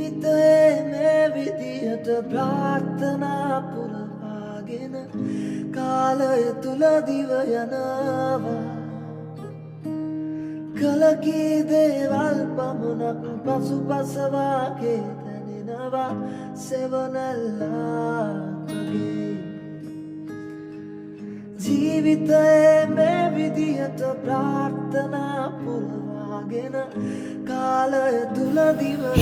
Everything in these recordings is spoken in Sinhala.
ජීවිතයේ මේ විදිහට ප්‍රාර්ථනා පුරවාගෙන කාලය තුල දිව යනවා කලකී දේවල් පමණක් පසුපසවාගේ දැනෙනවා සෙවනල්ලාගේ ජීවිතයේ මේ විදිහට ප්‍රාර්ථනා පුරවාගෙන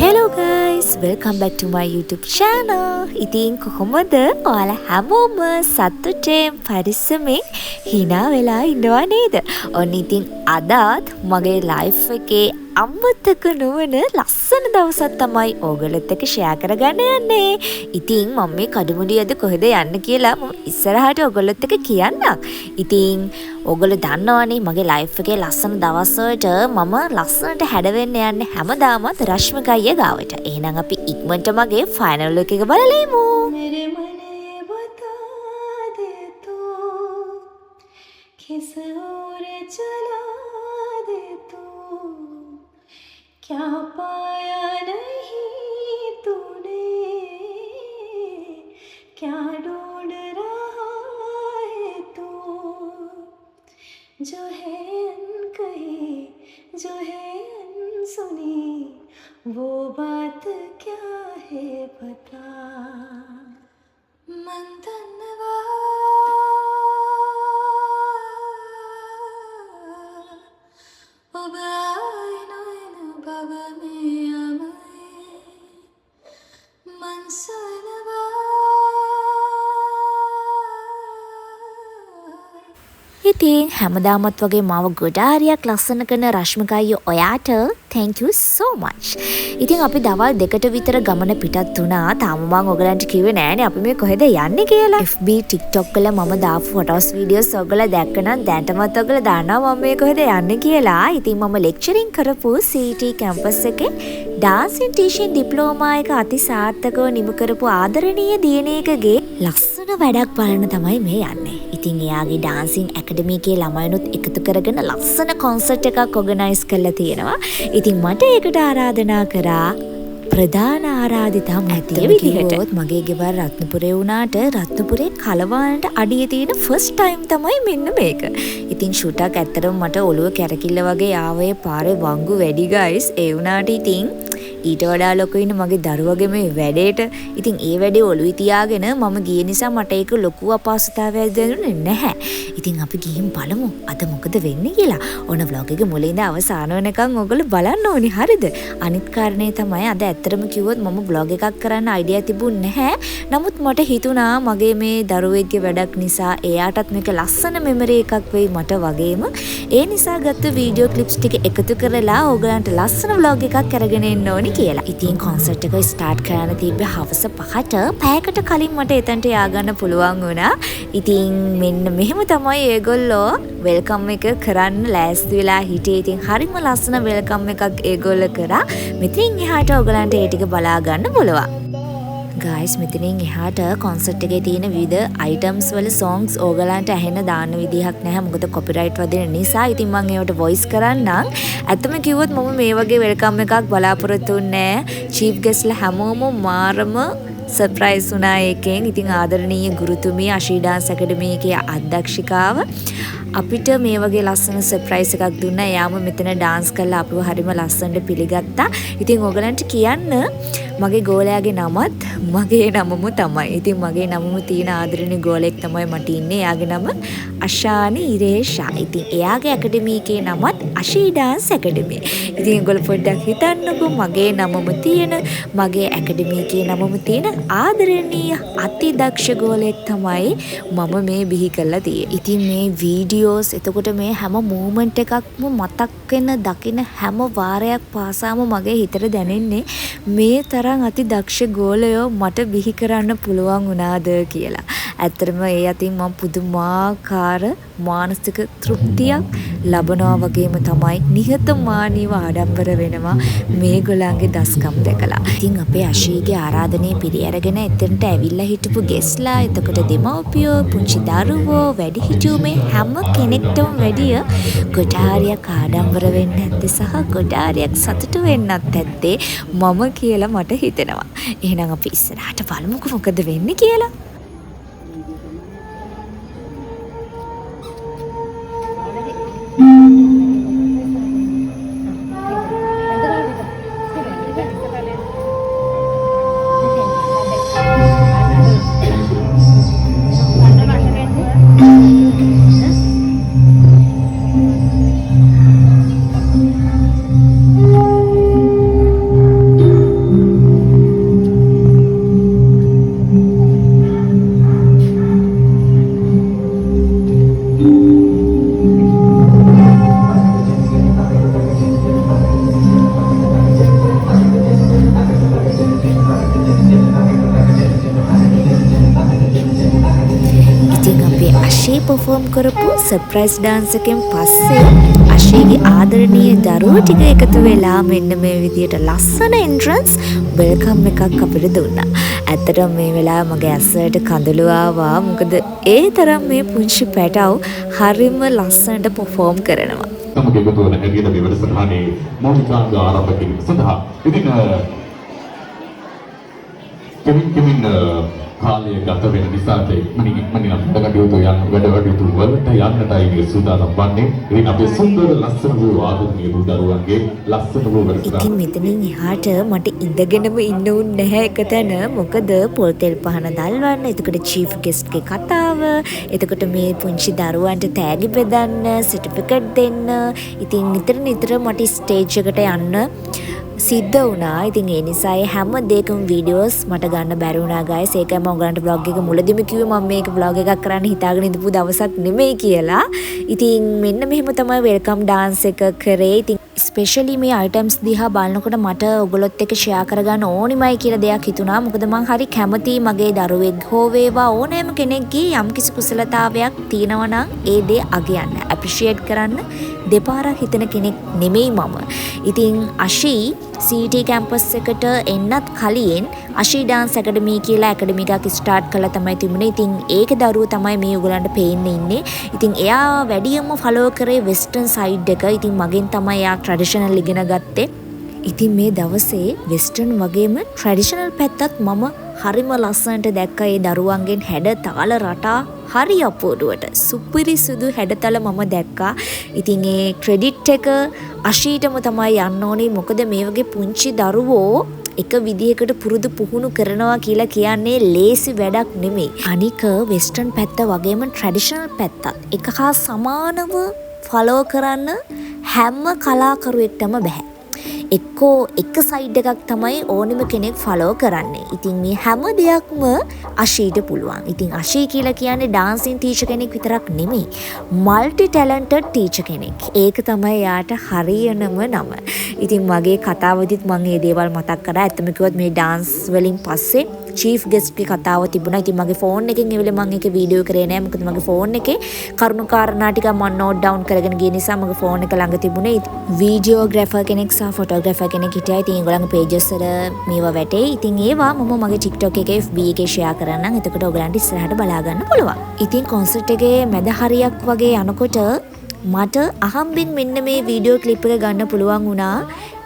Hello guys, welcome back to my YouTube channel. ඉතින් කොහොමද? ඔයාලා හැමෝම සතුටෙන් පරිස්සමෙන් hina වෙලා ඉන්නවා නේද? ඔන්න ඉතින් අදත් මගේ life එකේ අමතක නොවන ලස්සන දවසක් තමයි ඕගොල්ලොත් එක්ක share කරගන්න යන්නේ. ඉතින් මම මේ කඩමුඩියද කොහෙද යන්න කියලා මම ඉස්සරහට ඕගොල්ලොත් එක්ක කියන්නම්. ඉතින් ඕගොල්ලෝ දන්නවනේ මගේ life එකේ ලස්සන දවස් වලට මම ලස්සනට හැඩවෙන්න යන්නේ හැමදාමත් රශ්මික අයියා ගාවට. එහෙනම් අපි ඉක්මනට මගේ final look එක බලලෙමු. मेरे मन ये बता दे तो किस ओर चला दे तो क्या पाया नहीं तूने क्या ढूंढ रहा है तू जो है अनकही जो है अनसुनी वो बात क्या है बता मन धन्यवाद अब आए नयन भव में अमय मन सनवा ඉතින් හැමදාමත් වගේ මාව ගොඩාරියක් ලස්සන කරන රශ්මික අයියා ඔයාට thank you so much. ඉතින් අපි දවල් 2ට විතර ගමන පිටත් වුණා. තාම මම ඔයගලන්ට කිව්වේ නෑනේ අපි මේ කොහෙද යන්නේ කියලා. FB TikTok වල මම දාපු ෆොටෝස් වීඩියෝස් ඔයගොල්ලෝ දැක්කනම් දැන්ටමත් ඔයගොල්ලෝ දන්නවා මම මේ කොහෙද යන්නේ කියලා. ඉතින් මම ලෙක්චරින් කරපු CT කැම්පස් එකේ ඩාන්සින් ටීචින් ඩිප්ලෝමා එක අතිසාර්ථකව නිම කරපු ආදරණීය දියණියකගේ ලස්සන වැඩක් බලන්න තමයි මේ යන්නේ. ඉතින් එයාගේ ඩාන්සින් ඇකඩමි එකේ ළමයිනුත් එකතු කරගෙන ලස්සන කොන්සර්ට් එකක් ඕගනයිස් කරලා තියෙනවා. ඉතින් මට ඒකට ආරාධනා කරා ප්‍රධාන ආරාධිතා මැතිව කිව්වොත් මගේ ගෙවල් රත්නපුරේ වුණාට රත්නපුරේ කලවානට අඩිය තියෙන ෆස්ට් ටයිම් තමයි මෙන්න මේක. ඉතින් ෂූටක් ඇත්තටම මට ඔළුව කැරකිල්ල වගේ ආවේ පාරේ වංගු වැඩි ගයිස්. ඒ වුණාට ඉතින් ඊට වඩා ලොකු ඉන්න මගේ දරුවගේ මේ වැඩේට ඉතින් ඒ වැඩේ ඔළුවේ තියාගෙන මම ගිය නිසා මට ඒක ලොකු අපහසුතාවයක් දැනුනේ නැහැ. ඉතින් අපි ගිහින් බලමු අද මොකද වෙන්නේ කියලා. ඕන vlog එක මුලින් ඉඳන් අවසාන වෙනකන් ඔයගොල්ලෝ බලන්න ඕනි හරිද? අනිත් කාරණේ තමයි අද ඇත්තටම කිව්වොත් මම vlog එකක් කරන්න අයිඩියා තිබුණ නැහැ. නමුත් මට හිතුණා මගේ මේ දරුවෙක්ගේ වැඩක් නිසා එයාටත් මේක ලස්සන මෙමරි එකක් වෙයි මට වගේම. ඒ නිසා ගත්ත වීඩියෝ ක්ලිප්ස් ටික එකතු කරලා ඕගලන්ට ලස්සන vlog එකක් අරගෙන එන්න ඕනි කියලා. ඉතින් කොන්සර්ට් එක ස්ටාර්ට් කරන්න තිබ්බේ හවස 5ට. පැයකට කලින් මට එතනට ය아가න්න පුළුවන් වුණා. ඉතින් මෙන්න මෙහෙම තමයි ඒගොල්ලෝ වෙල්කම් එක කරන්න ලෑස්ති වෙලා හිටියේ. ඉතින් හරිම ලස්සන වෙල්කම් එකක් ඒගොල්ලෝ කරා. මෙතනින් එහාට ඔයගලන්ට ඒ ටික බලා ගන්න පුළුවන්. ගයිස් මෙතනින් එහාට කොන්සර්ට් එකේ තියෙන විවිධ අයිටම්ස් වල songs ඕගලන්ට ඇහෙන්න දාන්න විදිහක් නැහැ. මොකද කොපිරයිට් වදින නිසා. ඉතින් මම ඒවට වොයිස් කරන්නම්. ඇත්තම කිව්වොත් මම මේ වගේ වෙල්කම් එකක් බලාපොරොත්තු වෙන්නේ නැහැ. චීෆ් ගෙස්ට්ලා හැමෝම මාරම සර්ප්‍රයිස් වුණා ඒකෙන්. ඉතින් ආදරණීය ගුරුතුමිය අශී ඩාන්ස් ඇකඩමි එකේ අධ්‍යක්ෂිකාව අපිට මේ වගේ ලස්සන සර්ප්‍රයිස් එකක් දුන්නා. එයාම මෙතන ඩාන්ස් කරලා අපිව හරිම ලස්සනට පිළිගත්තා. ඉතින් ඔයගලන්ට කියන්න මගේ ගෝලයාගේ නමත් මගේ නමම තමයි. ඉතින් මගේ නමම තියෙන ආදරණීය ගෝලෙක් තමයි මට ඉන්නේ. එයාගේ නම අශානි ඉරේෂා. ඉතින් එයාගේ ඇකඩමි එකේ නමත් අශී ඩාන්ස් ඇකඩමි. ඉතින් ඔයගොල්ලෝ පොඩ්ඩක් හිතන්නකෝ මගේ නමම තියෙන මගේ ඇකඩමි එකේ නමම තියෙන ආදරණීය අතිදක්ෂ ගෝලෙක් තමයි මම මේ බිහි කරලා තියෙන්නේ. ඉතින් මේ වීඩියෝස් එතකොට මේ හැම මූමන්ට් එකක්ම මතක් වෙන දකින හැම වාරයක් පාසාම මගේ හිතට දැනෙන්නේ මේ තරම් අතිදක්ෂ ගෝලයෝ මට බිහි කරන්න පුළුවන් වුණාද කියලා. ඇත්තටම ඒ අතින් මම පුදුමාකාර මානසික තෘප්තියක් ලබනවා වගේම තමයි නිහතමානීව ආඩම්බර වෙනවා මේගොල්ලන්ගේ දස්කම් දැකලා. ඉතින් අපේ අශීගේ ආරාධනය පිළිඅරගෙන එතනට ඇවිල්ලා හිටපු ගෙස්ලා, එතකොට දෙමව්පියෝ, පුංචි දරුවෝ, වැඩිහිටියෝ මේ හැම කෙනෙක්ටම වැඩිය ගොඩාරියක් ආඩම්බර වෙන්න ඇත්තේ සහ ගොඩාරියක් සතුටු වෙන්නත් ඇත්තේ මම කියලා මට හිතෙනවා. එහෙනම් අපි ඉස්සරහට බලමුකෝ මොකද වෙන්නේ කියලා. perform කරපු සර්ප්‍රයිස් ඩාන්ස් එකෙන් පස්සේ අශීගේ ආදරණීය දරුවෝ ටික එකතු වෙලා මෙන්න මේ විදියට ලස්සන එන්ට්‍රන්ස් වෙල්කම් එකක් අපිට දුන්නා. ඇත්තටම මේ වෙලාව මගේ ඇස්සට කඳුළු ආවා. මොකද ඒ තරම් මේ පුංචි පැටව් හරිම ලස්සනට perform කරනවා. තමගේ එකතු වෙන හැටියට මේ වැඩසටහනේ මෞලිකාංග ආරම්භ කිරීම සඳහා ඉතින් කෙමින් කාලය ගත වෙන නිසාට මනින් වැඩකටයුතු යන වැඩකටයුතු වලට යන්නටයි මේ සූදානම් වන්නේ. ඉතින් අපේ සුන්දර ලස්සන වූ ආදරණීය දරුවන්ගේ ලස්සන වූ වැඩසටහන. ඉතින් මෙතනින් එහාට මට ඉඳගෙනම ඉන්න උන් නැහැ එකතැන. මොකද පොල් තෙල් පහන දල්වන්න, එතකොට චීෆ් ගෙස්ට් ගේ කතාව, එතකොට මේ පුංචි දරුවන්ට තෑගි බෙදන්න, සර්ටිෆිකට් දෙන්න. ඉතින් නිතර මට ස්ටේජ් එකට යන්න සිද්ධ වුණා. ඉතින් ඒ නිසා හැම දෙයකම වීඩියෝස් මට ගන්න බැරි වුණා guys. ඒකයි මම ඔයගලන්ට vlog එක මුලදීම කිව්වේ මම මේක vlog එකක් කරන්න හිතාගෙන ඉඳපු දවසක් නෙමෙයි කියලා. ඉතින් මෙන්න මෙහෙම තමයි වෙල්කම් ඩාන්ස් එක කරේ. ඉතින් ස්පෙෂලි මේ අයිටම්ස් දිහා බලනකොට මට ඔයගොල්ලොත් එක්ක ෂෙයා කරගන්න ඕනිමයි කියලා දෙයක් හිතුණා. මොකද මම හරි කැමතියි මගේ දරුවෙක් හෝ වේවා ඕනෑම කෙනෙක්ගේ යම්කිසි කුසලතාවයක් තියෙනවා නම් ඒ දේ අගයන්න, ඇප්‍රීෂিয়েට් කරන්න දෙපාරක් හිතන කෙනෙක් නෙමෙයි මම. ඉතින් අශී CT කැම්පස් එකට එන්නත් කලින් අශී ඩාන්ස් ඇකඩමි කියලා ඇකඩමි එකක් ස්ටාර්ට් කළා තමයි තිබුණේ. ඉතින් ඒකේ දරුවෝ තමයි මේ ඔයගලන්ට පේන්න ඉන්නේ. ඉතින් එයා වැඩියෙන්ම ෆලෝ කරේ වෙස්ටර්න් සයිඩ් එක. ඉතින් මගෙන් තමයි එයා ට්‍රැඩිෂනල් ඉගෙන ගත්තේ. ඉතින් මේ දවසේ වෙස්ටර්න් වගේම ට්‍රැඩිෂනල් පැත්තත් මම හරිම ලස්සනට දැක්කා. ඒ දරුවන්ගෙන් හැඩතල රටා හරි අපූර්වට සුපිරිසුදු හැඩතල මම දැක්කා. ඉතින් ඒ ක්‍රෙඩිට් එක අශීටම තමයි යන්න ඕනේ. මොකද මේ වගේ පුංචි දරුවෝ එක විදිහකට පුරුදු පුහුණු කරනවා කියලා කියන්නේ ලේසි වැඩක් නෙමෙයි. අනික වෙස්ටර්න් පැත්ත වගේම ට්‍රැඩිෂනල් පැත්තත් එක හා සමානව ෆලෝ කරන්න හැම කලාකරුවෙක්ටම බෑ. එක්කෝ එක සයිඩ් එකක් තමයි ඕනෙම කෙනෙක් ෆලෝ කරන්නේ. ඉතින් මේ හැම දෙයක්ම අශීට පුළුවන්. ඉතින් අශී කියලා කියන්නේ ඩාන්සින් ටීචර් කෙනෙක් විතරක් නෙමෙයි, මල්ටි ටැලන්ටඩ් ටීචර් කෙනෙක්. ඒක තමයි යාට හරියනම නම. ඉතින් මගේ කතාවදිත් මම මේ දේවල් මතක් කරා. ඇත්තම කිව්වොත් මේ ඩාන්ස් වලින් පස්සේ චීෆ් ගෙස්ට් ගේ කතාව තිබුණා. ඉතින් මගේ ෆෝන් එකෙන් ඒ වෙලේ මම ඒක වීඩියෝ කරේ නෑ. මොකද මගේ ෆෝන් එකේ කරුණු කාරණා ටික මම නෝට් ඩවුන් කරගෙන ගිය නිසා මගේ ෆෝන් එක ළඟ තිබුණේ. වීඩියෝග්‍රැෆර් කෙනෙක් සහ ෆොටෝග්‍රැෆර් කෙනෙක් හිටියා. ඉතින් ඒගොල්ලන්ගේ පේජස් වල මේවා වැටේ. ඉතින් ඒවා මම මගේ TikTok එකේ FB එකේ ෂෙයා කරන්නම්. එතකොට ඔයගලන්ට ඉස්සරහට බලා ගන්න පුළුවන්. ඉතින් කොන්සර්ට් එකේ මැද හරියක් වගේ යනකොට මට අහම්බෙන් මෙන්න මේ වීඩියෝ ක්ලිප් එක ගන්න පුළුවන් වුණා.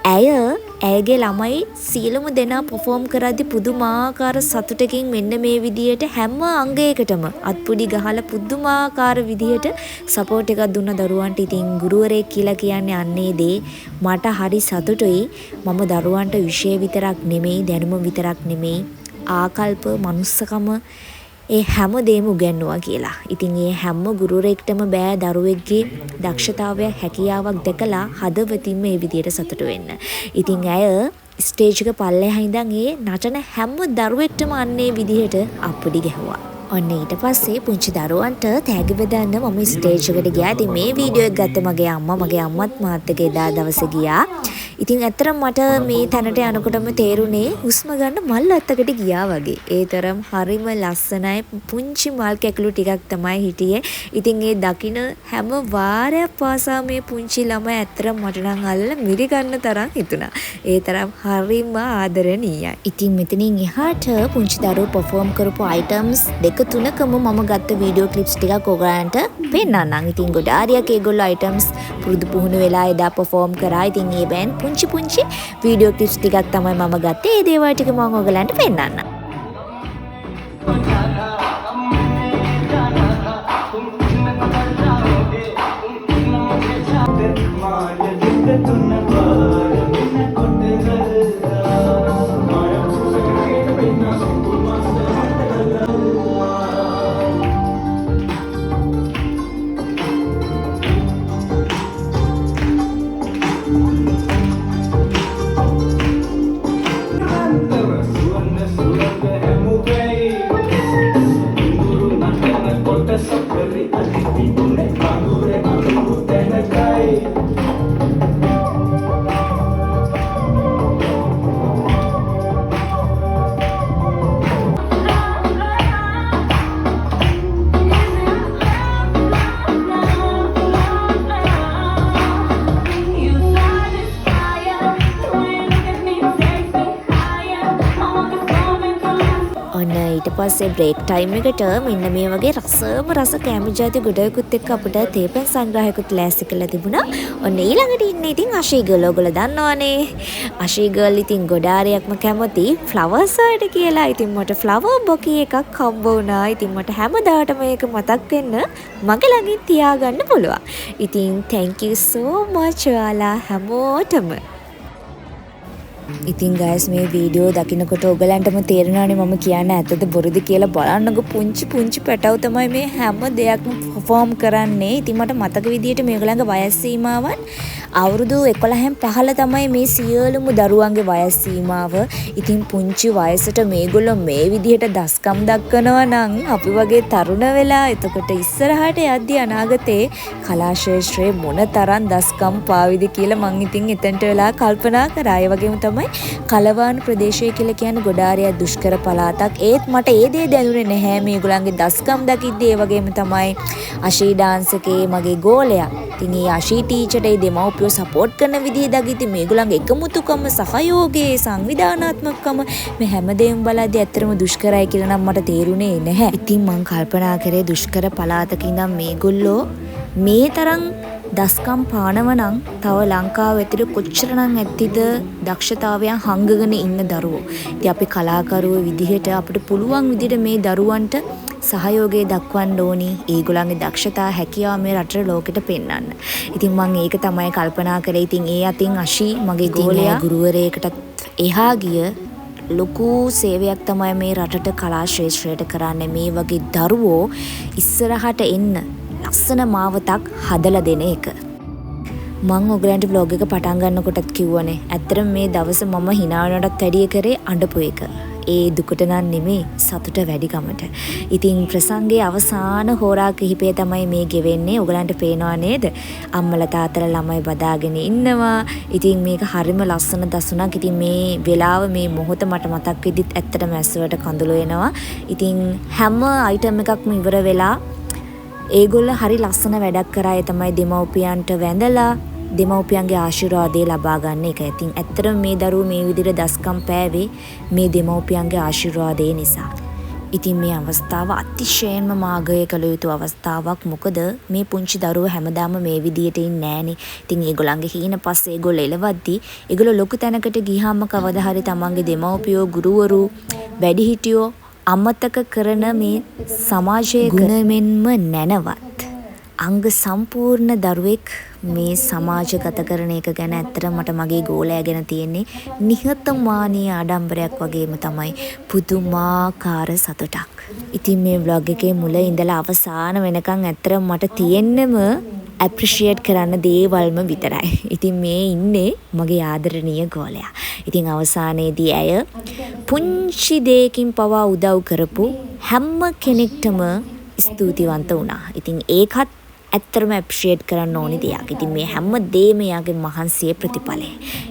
ඇයගේ ළමයි සියලුම දෙනා perform කරද්දි පුදුමාකාර සතුටකින් මෙන්න මේ විදියට හැම අංගයකටම අත්පුඩි ගහලා පුදුමාකාර විදියට සපෝට් එකක් දුන්න දරුවන්ට. ඉතින් ගුරුවරයෙක් කියලා කියන්නේ අන්නේ දේ. මට හරි සතුටුයි. මම දරුවන්ට විෂය විතරක් නෙමෙයි, දැනුම විතරක් නෙමෙයි, ආකල්ප, මනුස්සකම ඒ හැම දෙයක්ම උගන්වුවා කියලා. ඉතින් ඒ හැම ගුරුවරයෙක්ටම බෑ දරුවෙක්ගේ දක්ෂතාවයක්, හැකියාවක් දැකලා හදවතින්ම මේ විදියට සතුටු වෙන්න. ඉතින් ඇය ස්ටේජ් එක පල්ලෙහා ඉඳන් ඒ නටන හැම දරුවෙක්ටම අන්නේ විදියට අප්පුඩි ගැහුවා. ඔන්න ඊට පස්සේ පුංචි දරුවන්ට තෑගි බෙදන්න මම ස්ටේජ් එකට ගියා. ඉතින් මේ වීඩියෝ එක ගත්තේ මගේ අම්මත් මාත් එක්ක එදා දවසේ ගියා. ඉතින් ඇත්තටම මට මේ තැනට යනකොටම තේරුනේ හුස්ම ගන්න මල් අත්තකට ගියා වගේ. ඒ තරම් හරිම ලස්සනයි. පුංචි මල් කැකුළු ටිකක් තමයි හිටියේ. ඉතින් ඒ දකින හැම වාරයක් පාසා මේ පුංචි ළමයි ඇත්තටම මට නම් අල්ල මිරි ගන්න තරම් හිතුණා. ඒ තරම් හරිම ආදරණීයයි. ඉතින් මෙතනින් එහාට පුංචි දරුවෝ perform කරපු items දෙක තුනකම මම ගත්ත වීඩියෝ ක්ලිප්ස් ටිකක් ඔයගලන්ට පෙන්නන්නම්. ඉතින් ගොඩාරියක් ඒගොල්ලෝ items පුරුදු පුහුණු වෙලා එදා perform කරා. ඉතින් ඒ බෑන් පුංචි වීඩියෝ ක්ලිප්ස් ටිකක් තමයි මම ගත්තේ. ඒ දේවල් ටික මම ඔයගලන්ට පෙන්නන්නම්. ඊට පස්සේ බ්‍රේක් ටයිම් එකට මෙන්න මේ වගේ රස කැමි ජාති ගොඩකුත් එක්ක අපිට තේපන් සංග්‍රහයකුත් ලෑස්ති කරලා තිබුණා. ඔන්න ඊළඟට ඉන්නේ ඉතින් අශී ගර්ල්. ඔයගොල්ලෝ දන්නවනේ. අශී ගර්ල් ඉතින් ගොඩාරියක්ම කැමති ෆ්ලවර්ස් වලට කියලා. ඉතින් මට ෆ්ලවර් බොකී එකක් හම්බ වුණා. ඉතින් මට හැමදාටම මේක මතක් වෙන්න මගේ ළඟින් තියාගන්න පුළුවන්. ඉතින් thank you so much ඔයාලා හැමෝටම. ඉතින් guys මේ වීඩියෝ දකින්නකොට ඔයගලන්ටම තේරෙනවානේ මම කියන්නේ ඇත්තද බොරුද කියලා. බලන්නකො පුංචි පැටව තමයි මේ හැම දෙයක්ම perform කරන්නේ. ඉතින් මට මතක විදියට මේගොල්ලන්ගේ වයස් සීමාවන් අවුරුදු 11න් 15 තමයි මේ සියලුම දරුවන්ගේ වයස් සීමාව. ඉතින් පුංචි වයසට මේගොල්ලෝ මේ විදියට දස්කම් දක්වනවා නම් අපි වගේ තරුණ වෙලා එතකොට ඉස්සරහට යද්දී අනාගතේ කලා ශාස්ත්‍රයේ මොනතරම් දස්කම් පාවිද කියලා මං ඉතින් එතනට වෙලා කල්පනා කරා. ඒ වගේම තමයි කලවාන ප්‍රදේශය කියලා කියන්නේ ගොඩාරිය දුෂ්කර පළාතක්. ඒත් මට ඒ දේ දැනුනේ නැහැ මේගොල්ලන්ගේ දස්කම් දකිද්දී. ඒ වගේම තමයි අශී ඩාන්ස් එකේ මගේ ගෝලයා. ඉතින් ඒ අශී ටීචර්ට ඒ දෙමව්පියෝ සපෝට් කරන විදිහ දකිද්දී මේගොල්ලන්ගේ එකමුතුකම සහයෝගයේ සංවිධානාත්මකකම මේ හැමදේම බලද්දී ඇත්තටම දුෂ්කරයි කියලා නම් මට තේරුනේ නැහැ. ඉතින් මං කල්පනා කරේ දුෂ්කර පළාතක ඉඳන් මේගොල්ලෝ මේ තරම් දස්කම් පානවනම් තව ලංකාව ඇතුළේ කොච්චරනම් ඇත්තිද දක්ෂතාවයන් හංගගෙන ඉන්න දරුවෝ. ඉතින් අපි කලාකරුවෝ විදිහට අපිට පුළුවන් විදිහට මේ දරුවන්ට සහයෝගය දක්වන්න ඕනි. ඒගොල්ලන්ගේ දක්ෂතා හැකියාව මේ රටට ලෝකෙට පෙන්වන්න. ඉතින් මම ඒක තමයි කල්පනා කරේ. ඉතින් ඒ අතින් අශී මගේ ගෝලයා ගුරුවරයෙකුට එහා ගිය ලොකු සේවයක් තමයි මේ රටට කලා ශ්‍රේෂ්ඨයට කරන්නේ. මේ වගේ දරුවෝ ඉස්සරහට එන්න ලස්සන මාවතක් හදලා දෙන එක. මම ඔයගලන්ට vlog එක පටන් ගන්නකොටත් කිව්වනේ. ඇත්තටම මේ දවස් මම hina වෙනටත් වැඩිය කරේ අඬපු එක. ඒ දුකට නම් නෙමෙයි සතුට වැඩිකමට. ඉතින් ප්‍රසංගයේ අවසාන හෝරා කිහිපය තමයි මේ ගෙවෙන්නේ. ඔයගලන්ට පේනවා නේද? අම්මලා තාත්තලා ළමයි බදාගෙන ඉන්නවා. ඉතින් මේක හරිම ලස්සන දසුණක්. ඉතින් මේ වෙලාව මේ මොහොත මට මතක් වෙද්දිත් ඇත්තටම ඇස්සුවට කඳුළු එනවා. ඉතින් හැම අයිටම් එකක්ම ඉවර වෙලා ඒගොල්ලෝ හරි ලස්සන වැඩක් කරා. ඒ තමයි දෙමව්පියන්ට වැඳලා දෙමව්පියන්ගේ ආශිර්වාදය ලබා ගන්න එක. ඉතින් ඇත්තටම මේ දරුවෝ මේ විදිහට දස්කම් පෑවේ මේ දෙමව්පියන්ගේ ආශිර්වාදය නිසා. ඉතින් මේ අවස්ථාව අතිශයින්ම මාගය කළ යුතු අවස්ථාවක්. මොකද මේ පුංචි දරුවෝ හැමදාම මේ විදිහට ඉන්නේ නැහනේ. ඉතින් ඒගොල්ලන්ගේ හීන පස්සේ ඒගොල්ලෝ එලවද්දි ඒගොල්ලෝ ලොකු තැනකට ගියාම කවදා හරි තමන්ගේ දෙමව්පියෝ ගුරුවරු වැඩිහිටියෝ අමතක කරන මේ සමාජයේ ගුණෙන්ම නැනවත් අංග සම්පූර්ණ දරුවෙක් මේ සමාජගත කරන එක ගැන ඇත්තටම මට මගේ ගෝලයා ගැන තියෙන්නේ නිහතමානී ආඩම්බරයක් වගේම තමයි පුදුමාකාර සතුටක්. ඉතින් මේ vlog එකේ මුල ඉඳලා අවසාන වෙනකන් ඇත්තටම මට තියෙන්නම ඇප්‍රීෂিয়েට් කරන්න දේවල්ම විතරයි. ඉතින් මේ ඉන්නේ මගේ ආදරණීය ගෝලයා. ඉතින් අවසානයේදී ඇය පුංචි දෙයකින් පවා උදව් කරපු හැම කෙනෙක්ටම ස්තුතිවන්ත වුණා. ඉතින් ඒකත් ඇත්තරම ඇප්‍රිෂিয়েට් කරන්න ඕනි දෙයක්. ඉතින් මේ හැම දෙයක්ම එයාගේ මහන්සියේ ප්‍රතිඵලය.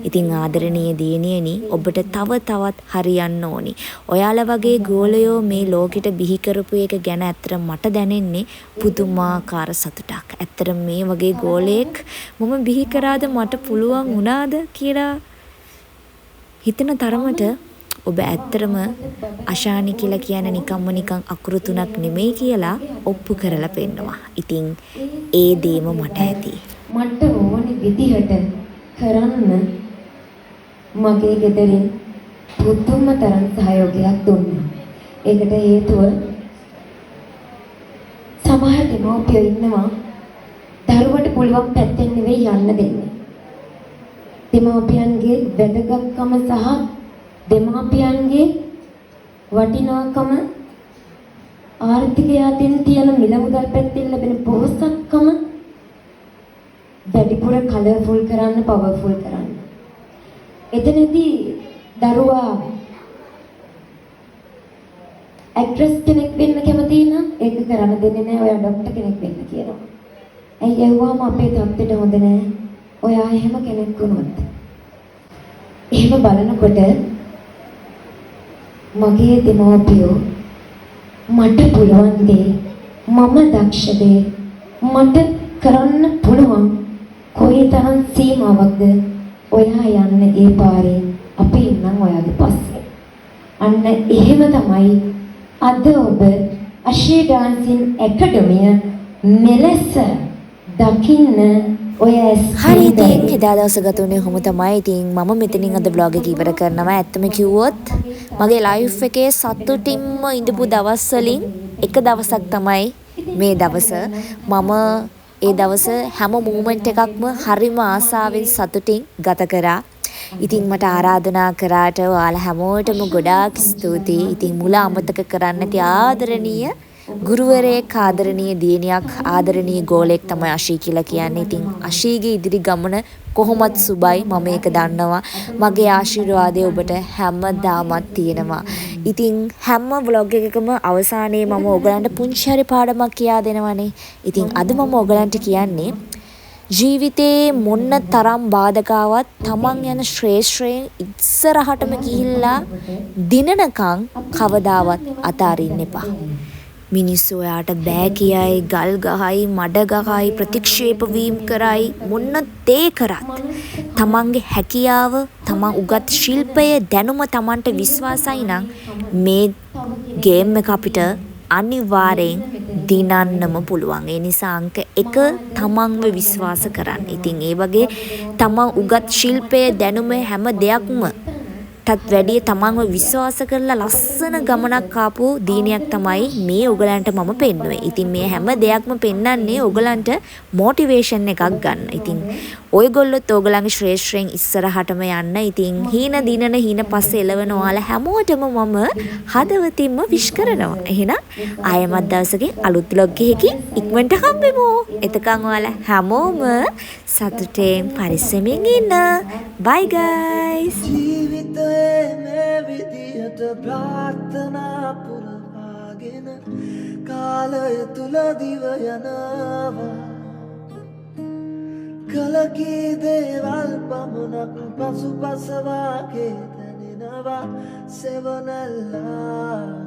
ඉතින් ආදරණීය දියණියනි ඔබට තව තවත් හරියන්න ඕනි. ඔයාලා වගේ ගෝලයෝ මේ ලෝකෙට බිහි කරපු එක ගැන ඇත්තට මට දැනෙන්නේ පුදුමාකාර සතුටක්. ඇත්තට මේ වගේ ගෝලයෙක් මම බිහි කරාද මට පුළුවන් වුණාද කියලා හිතන තරමට ඔබ ඇත්තරම අශානි කියලා කියන්නේ නිකන් අකුරු තුනක් නෙමෙයි කියලා ඔප්පු කරලා පෙන්නනවා. ඉතින් ඒ දේම මට ඇති. මට ඕනේ විදිහට කරන්න මගේ ගෙදරින් පුදුම තරම් සහයෝගයක් දුන්නා. ඒකට හේතුව සමහර දෙමව්පියෝ ඉන්නවා දරුවට පුළුවන් පැත්තෙන් නෙවෙයි යන්න දෙන්නේ. දෙමව්පියන්ගේ වැදගත්කම සහ දෙමාපියන්ගේ වටිනාකම ආර්ථිකය අතින් තියෙන මිල මුදල් පැත්තෙන් ලැබෙන පොහොසත්කම වැඩිපුර කලර්ෆුල් කරන්න පවර්ෆුල් කරන්න. එතනදී දරුවා ඇක්ට්‍රස් කෙනෙක් වෙන්න කැමති නම් ඒක කරන්න දෙන්නේ නැහැ. ඔයා ડોක්ටර් කෙනෙක් වෙන්න කියනවා. ඇයි ඒවම අපේ තත්ත්වෙට හොඳ නැහැ. ඔයා එහෙම කෙනෙක් වුණොත්. එහෙම බලනකොට මගේ දෙමව්පියෝ මට පුළුවන් දේ මම දක්ෂ දේ මට කරන්න පුළුවන් කොයිතරම් සීමාවක්ද ඔයා යන්න ඒ පාරේ අපි ඉන්නම් ඔයාගේ පස්සේ. අන්න එහෙම තමයි අද ඔබ අශී ඩාන්සින් ඇකඩමිය මෙලෙස දකින්න ඔය හරි ඉතින් එදා දවස ගත වුණේ කොහොම තමයි. ඉතින් මම මෙතනින් අද vlog එක ඉවර කරනවා. ඇත්තම කිව්වොත් මගේ ලයිෆ් එකේ සතුටින්ම ඉඳපු දවස් වලින් එක දවසක් තමයි මේ දවස. මම ඒ දවස හැම මූමන්ට් එකක්ම හරිම ආසාවෙන් සතුටින් ගත කරා. ඉතින් මට ආරාධනා කරාට ඔයාලා හැමෝටම ගොඩාක් ස්තුතියි. ඉතින් මුල අමතක කරන්න නැති ආදරණීය ගුරුවරයෙක් ආදරණීය දියණියක් ආදරණීය ගෝලයෙක් තමයි අශී කියලා කියන්නේ. ඉතින් අශීගේ ඉදිරි ගමන කොහොමත් සුබයි මම ඒක දන්නවා. මගේ ආශිර්වාදය ඔබට හැමදාමත් තියෙනවා. ඉතින් හැම vlog එකකම අවසානයේ මම ඔයගලන්ට පුංචි හරි පාඩමක් කියා දෙනවනේ. ඉතින් අද මම ඔයගලන්ට කියන්නේ ජීවිතේ මොන්න තරම් බාධකාවක් තමන් යන ශ්‍රේෂ්ඨයෙන් ඉස්සරහටම ගිහිල්ලා දිනනකම් කවදාවත් අතාරින්න එපා. මිනිස්සු ඔයාට බෑ කියයි, ගල් ගහයි, මඩ ගහයි, ප්‍රතික්ෂේප වීම කරයි, මොන්න තේ කරත් තමන්ගේ හැකියාව, තමන් උගත් ශිල්පය, දැනුම තමන්ට විශ්වාසයි නම් මේ ගේම් එක අපිට අනිවාර්යෙන් දිනන්නම පුළුවන්. ඒ නිසා අංක 1 තමන්ව විශ්වාස කරන්න. ඉතින් ඒ වගේ තමන් උගත් ශිල්පය, දැනුම හැම දෙයක්ම ටත් වැඩිය තමන්ව විශ්වාස කරලා ලස්සන ගමනක් ආපු දිනයක් තමයි මේ ඔයගලන්ට මම පෙන්නුවේ. ඉතින් මේ හැම දෙයක්ම පෙන්වන්නේ ඔයගලන්ට මොටිවේෂන් එකක් ගන්න. ඉතින් ඔයගොල්ලොත් ඔයගලන්ගේ ශ්‍රේෂ්ඨයෙන් ඉස්සරහටම යන්න. ඉතින් හීන දිනන හීන පස්සේ එළවෙන ඔයාලා හැමෝටම මම හදවතින්ම විශ් කරනවා. එහෙනම් ආයෙමත් දවසකින් අලුත් vlog එකකින් ඉක්මනට හම්බෙමු. එතකන් ඔයාලා හැමෝම සතුටෙන් පරිස්සමින් ඉන්න. Bye guys. ජීවිතයේ මේ විදියට ප්‍රාර්ථනා පුරවාගෙන කාලය තුල දිව යනවා. කලකී දේවල් පමණක් පසුපස වාගේ දැනෙනවා. සෙවනල්ලා